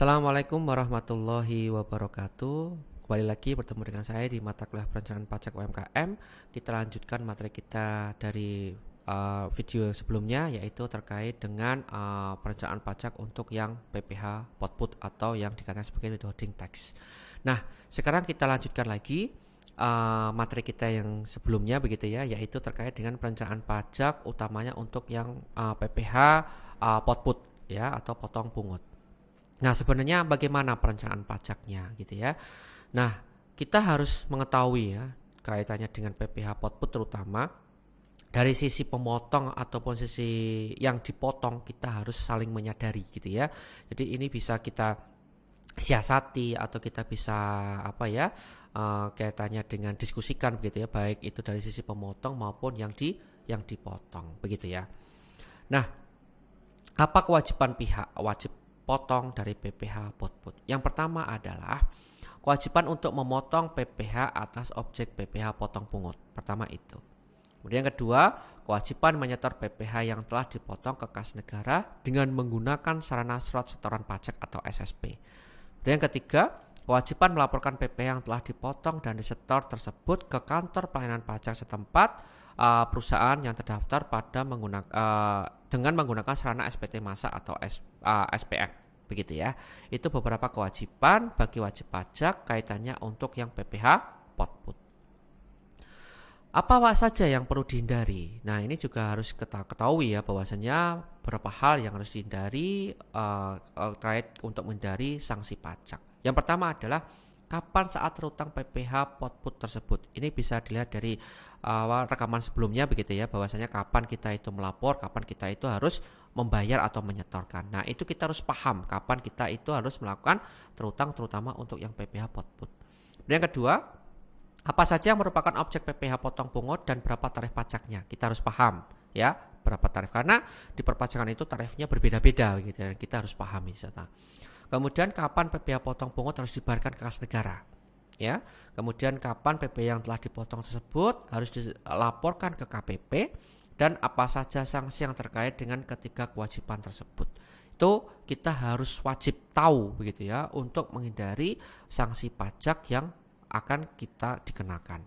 Assalamualaikum warahmatullahi wabarakatuh. Kembali lagi bertemu dengan saya di mata kuliah perencanaan pajak UMKM. Kita lanjutkan materi kita dari video sebelumnya, yaitu terkait dengan perencanaan pajak untuk yang PPh Potput atau yang dikatakan sebagai withholding tax. Nah, sekarang kita lanjutkan lagi materi kita yang sebelumnya begitu ya, yaitu terkait dengan perencanaan pajak utamanya untuk yang PPh Potput ya, atau potong pungut. Nah, sebenarnya bagaimana perencanaan pajaknya gitu ya. Nah, kita harus mengetahui ya kaitannya dengan PPh Potput, terutama dari sisi pemotong ataupun sisi yang dipotong, kita harus saling menyadari gitu ya. Jadi ini bisa kita siasati atau kita bisa kaitannya dengan diskusikan begitu ya, baik itu dari sisi pemotong maupun yang dipotong begitu ya. Nah, apa kewajiban pihak wajib potong dari PPh Potput? Yang pertama adalah kewajiban untuk memotong PPh atas objek PPh potong pungut. Pertama itu. Kemudian yang kedua, kewajiban menyetor PPh yang telah dipotong ke kas negara dengan menggunakan sarana surat setoran pajak atau SSP. Kemudian yang ketiga, kewajiban melaporkan PPh yang telah dipotong dan disetor tersebut ke kantor pelayanan pajak setempat perusahaan yang terdaftar pada dengan menggunakan sarana SPT Masa atau SPM begitu ya. Itu beberapa kewajiban bagi wajib pajak kaitannya untuk yang PPh Potput. Apa saja yang perlu dihindari? Nah, ini juga harus kita ketahui ya, bahwasanya beberapa hal yang harus dihindari terkait untuk menghindari sanksi pajak. Yang pertama adalah kapan saat terutang PPh Potput tersebut. Ini bisa dilihat dari rekaman sebelumnya begitu ya, bahwasanya kapan kita itu melapor, kapan kita itu harus membayar atau menyetorkan. Nah, itu kita harus paham kapan kita itu harus melakukan terutang, terutama untuk yang PPh Potput. Yang kedua, apa saja yang merupakan objek PPh potong pungut dan berapa tarif pajaknya. Kita harus paham ya, berapa tarif, karena di perpajakan itu tarifnya berbeda-beda gitu ya. Kita harus pahami sana. Kemudian kapan PPh potong pungut harus dibayarkan ke kas negara. Ya. Kemudian kapan PPh yang telah dipotong tersebut harus dilaporkan ke KPP, dan apa saja sanksi yang terkait dengan ketiga kewajiban tersebut. Itu kita harus wajib tahu begitu ya, untuk menghindari sanksi pajak yang akan kita dikenakan.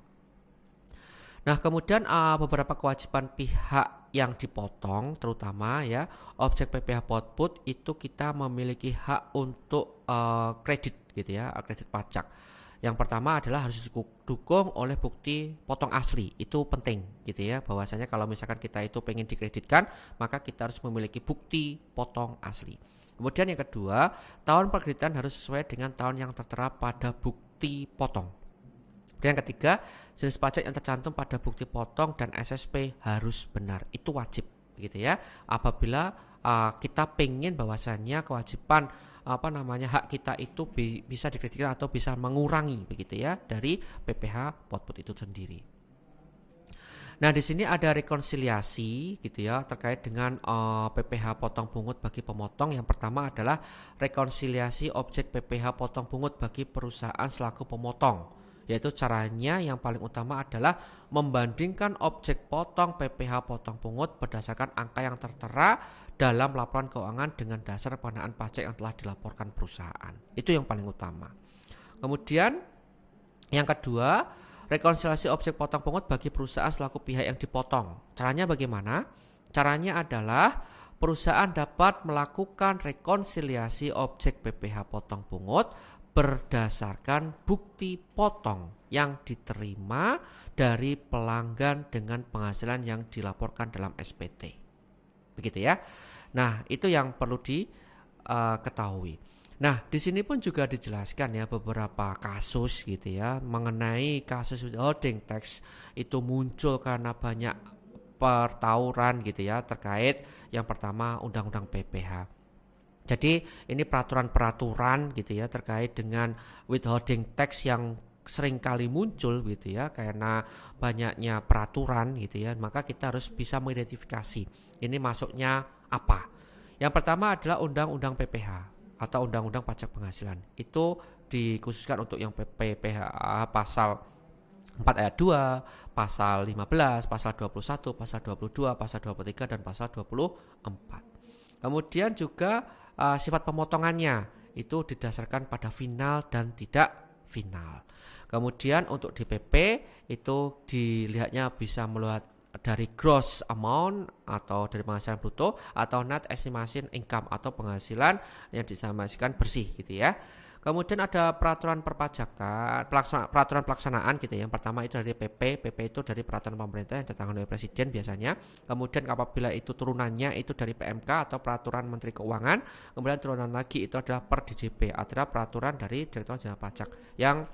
Nah, kemudian beberapa kewajiban pihak yang dipotong, terutama ya objek PPh Potput, itu kita memiliki hak untuk kredit gitu ya, kredit pajak. Yang pertama adalah harus didukung oleh bukti potong asli. Itu penting gitu ya, bahwasanya kalau misalkan kita itu pengen dikreditkan, maka kita harus memiliki bukti potong asli. Kemudian yang kedua, tahun perkreditan harus sesuai dengan tahun yang tertera pada bukti potong. Dan yang ketiga, jenis pajak yang tercantum pada bukti potong dan SSP harus benar. Itu wajib gitu ya. Apabila kita pengen bahwasannya kewajiban hak kita itu bisa dikreditkan atau bisa mengurangi begitu ya dari PPh Potput itu sendiri. Nah, di sini ada rekonsiliasi gitu ya terkait dengan PPh potong pungut bagi pemotong. Yang pertama adalah rekonsiliasi objek PPh potong pungut bagi perusahaan selaku pemotong. Yaitu caranya yang paling utama adalah membandingkan objek potong PPh potong pungut berdasarkan angka yang tertera dalam laporan keuangan dengan dasar pengenaan pajak yang telah dilaporkan perusahaan. Itu yang paling utama. Kemudian yang kedua, rekonsiliasi objek potong pungut bagi perusahaan selaku pihak yang dipotong. Caranya bagaimana? Caranya adalah perusahaan dapat melakukan rekonsiliasi objek PPh potong pungut berdasarkan bukti potong yang diterima dari pelanggan dengan penghasilan yang dilaporkan dalam SPT. Begitu ya. Nah, itu yang perlu diketahui. Nah, di sini pun juga dijelaskan ya beberapa kasus gitu ya, mengenai kasus withholding tax itu muncul karena banyak pertauran gitu ya, terkait yang pertama Undang-Undang PPh. Jadi ini peraturan-peraturan gitu ya terkait dengan withholding tax yang sering kali muncul gitu ya, karena banyaknya peraturan gitu ya, maka kita harus bisa mengidentifikasi ini masuknya apa. Yang pertama adalah Undang-Undang PPh atau Undang-Undang Pajak Penghasilan. Itu dikhususkan untuk yang PPh pasal 4 ayat 2, pasal 15, pasal 21, pasal 22, pasal 23 dan pasal 24. Kemudian juga sifat pemotongannya itu didasarkan pada final dan tidak final. Kemudian untuk DPP itu dilihatnya bisa melihat dari gross amount atau dari penghasilan bruto atau net estimation income atau penghasilan yang diestimasikan bersih gitu ya. Kemudian ada peraturan perpajakan, peraturan pelaksanaan gitu ya. Yang pertama itu dari PP itu dari peraturan pemerintah yang ditangani oleh presiden biasanya. Kemudian apabila itu turunannya itu dari PMK atau peraturan Menteri Keuangan. Kemudian turunan lagi itu adalah per DJP, adalah peraturan dari Direktorat Jenderal Pajak yang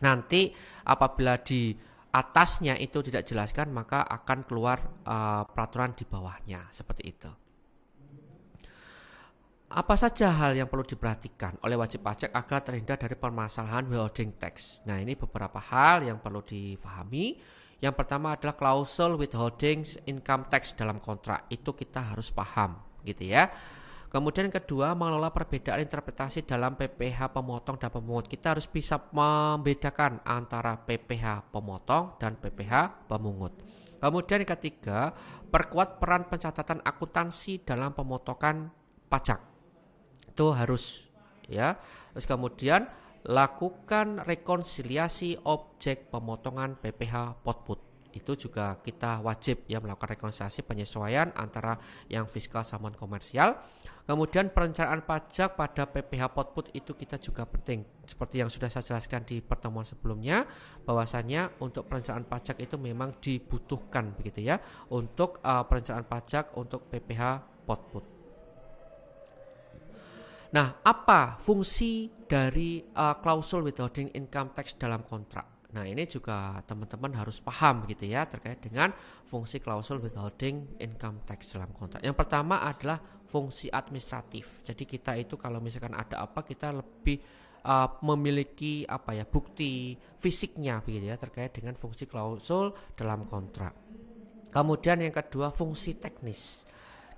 nanti apabila di atasnya itu tidak jelaskan maka akan keluar peraturan di bawahnya seperti itu. Apa saja hal yang perlu diperhatikan oleh wajib pajak agar terhindar dari permasalahan withholding tax? Nah, ini beberapa hal yang perlu difahami. Yang pertama adalah klausul withholding income tax dalam kontrak. Itu kita harus paham gitu ya. Kemudian kedua, mengelola perbedaan interpretasi dalam PPh pemotong dan pemungut. Kita harus bisa membedakan antara PPh pemotong dan PPh pemungut. Kemudian yang ketiga, perkuat peran pencatatan akuntansi dalam pemotongan pajak. Itu harus ya. Terus kemudian lakukan rekonsiliasi objek pemotongan PPh potput. Itu juga kita wajib ya melakukan rekonsiliasi penyesuaian antara yang fiskal sama komersial. Kemudian perencanaan pajak pada PPh potput itu kita juga penting. Seperti yang sudah saya jelaskan di pertemuan sebelumnya, bahwasannya untuk perencanaan pajak itu memang dibutuhkan begitu ya untuk perencanaan pajak untuk PPh potput. Nah, apa fungsi dari klausul withholding income tax dalam kontrak? Nah, ini juga teman-teman harus paham gitu ya terkait dengan fungsi klausul withholding income tax dalam kontrak. Yang pertama adalah fungsi administratif. Jadi kita itu kalau misalkan ada apa kita lebih memiliki bukti fisiknya begitu ya terkait dengan fungsi klausul dalam kontrak. Kemudian yang kedua fungsi teknis.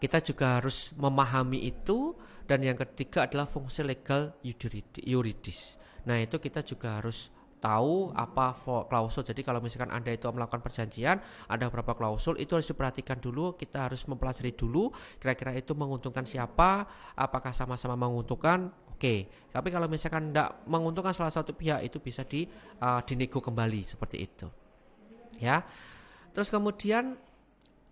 Kita juga harus memahami itu. Dan yang ketiga adalah fungsi legal yuridis. Nah, itu kita juga harus tahu apa klausul. Jadi kalau misalkan Anda itu melakukan perjanjian, ada beberapa klausul, itu harus diperhatikan dulu. Kita harus mempelajari dulu kira-kira itu menguntungkan siapa, apakah sama-sama menguntungkan. Oke. Tapi kalau misalkan tidak menguntungkan salah satu pihak, itu bisa dinego kembali seperti itu. Ya. Terus kemudian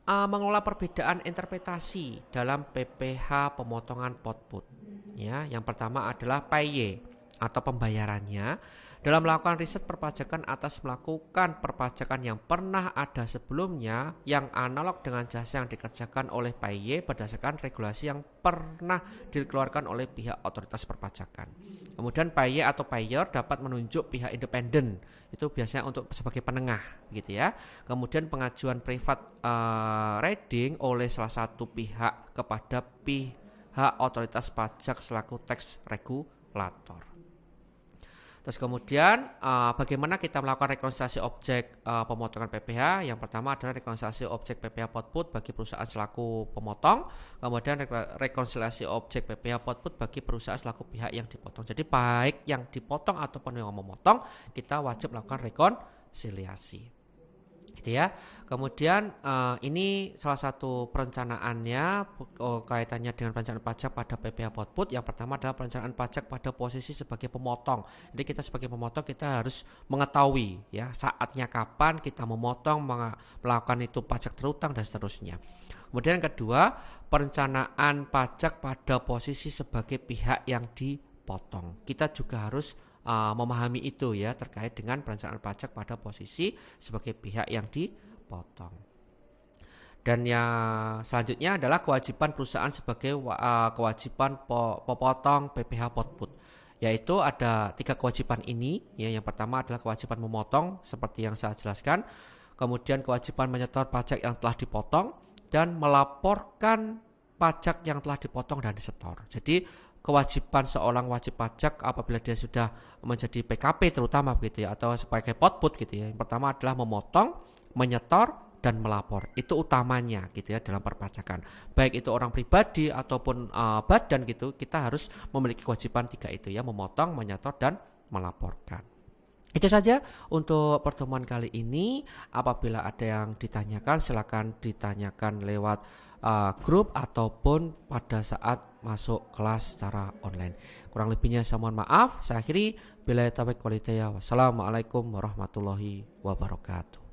mengelola perbedaan interpretasi dalam PPh pemotongan potput. Ya, yang pertama adalah paye atau pembayarannya. Dalam melakukan riset perpajakan atas melakukan perpajakan yang pernah ada sebelumnya yang analog dengan jasa yang dikerjakan oleh paye berdasarkan regulasi yang pernah dikeluarkan oleh pihak otoritas perpajakan. Kemudian paye atau payer dapat menunjuk pihak independen, itu biasanya untuk sebagai penengah gitu ya. Kemudian pengajuan private rating oleh salah satu pihak kepada pihak otoritas pajak selaku tax regulator. Terus kemudian bagaimana kita melakukan rekonsiliasi objek pemotongan PPh? Yang pertama adalah rekonsiliasi objek PPh potput bagi perusahaan selaku pemotong. Kemudian rekonsiliasi objek PPh potput bagi perusahaan selaku pihak yang dipotong. Jadi baik yang dipotong ataupun yang memotong, kita wajib melakukan rekonsiliasi. Gitu ya. Kemudian ini salah satu perencanaannya kaitannya dengan perencanaan pajak pada PPh potput. Yang pertama adalah perencanaan pajak pada posisi sebagai pemotong. Jadi kita sebagai pemotong kita harus mengetahui ya saatnya kapan kita memotong, melakukan itu pajak terutang dan seterusnya. Kemudian yang kedua, perencanaan pajak pada posisi sebagai pihak yang dipotong. Kita juga harus memahami itu ya terkait dengan perencanaan pajak pada posisi sebagai pihak yang dipotong. Dan yang selanjutnya adalah kewajiban perusahaan sebagai kewajiban pemotong PPh potput. Yaitu ada 3 kewajiban ini ya. Yang pertama adalah kewajiban memotong seperti yang saya jelaskan. Kemudian kewajiban menyetor pajak yang telah dipotong dan melaporkan pajak yang telah dipotong dan disetor. Jadi kewajiban seorang wajib pajak apabila dia sudah menjadi PKP terutama begitu ya atau sebagai potput gitu ya. Yang pertama adalah memotong, menyetor dan melapor. Itu utamanya gitu ya dalam perpajakan. Baik itu orang pribadi ataupun badan gitu, kita harus memiliki kewajiban 3 itu ya, memotong, menyetor dan melaporkan. Itu saja untuk pertemuan kali ini. Apabila ada yang ditanyakan, silakan ditanyakan lewat grup ataupun pada saat masuk kelas secara online. Kurang lebihnya saya mohon maaf. Saya akhiri. Billahi taufiq wal hidayah. Wassalamualaikum warahmatullahi wabarakatuh.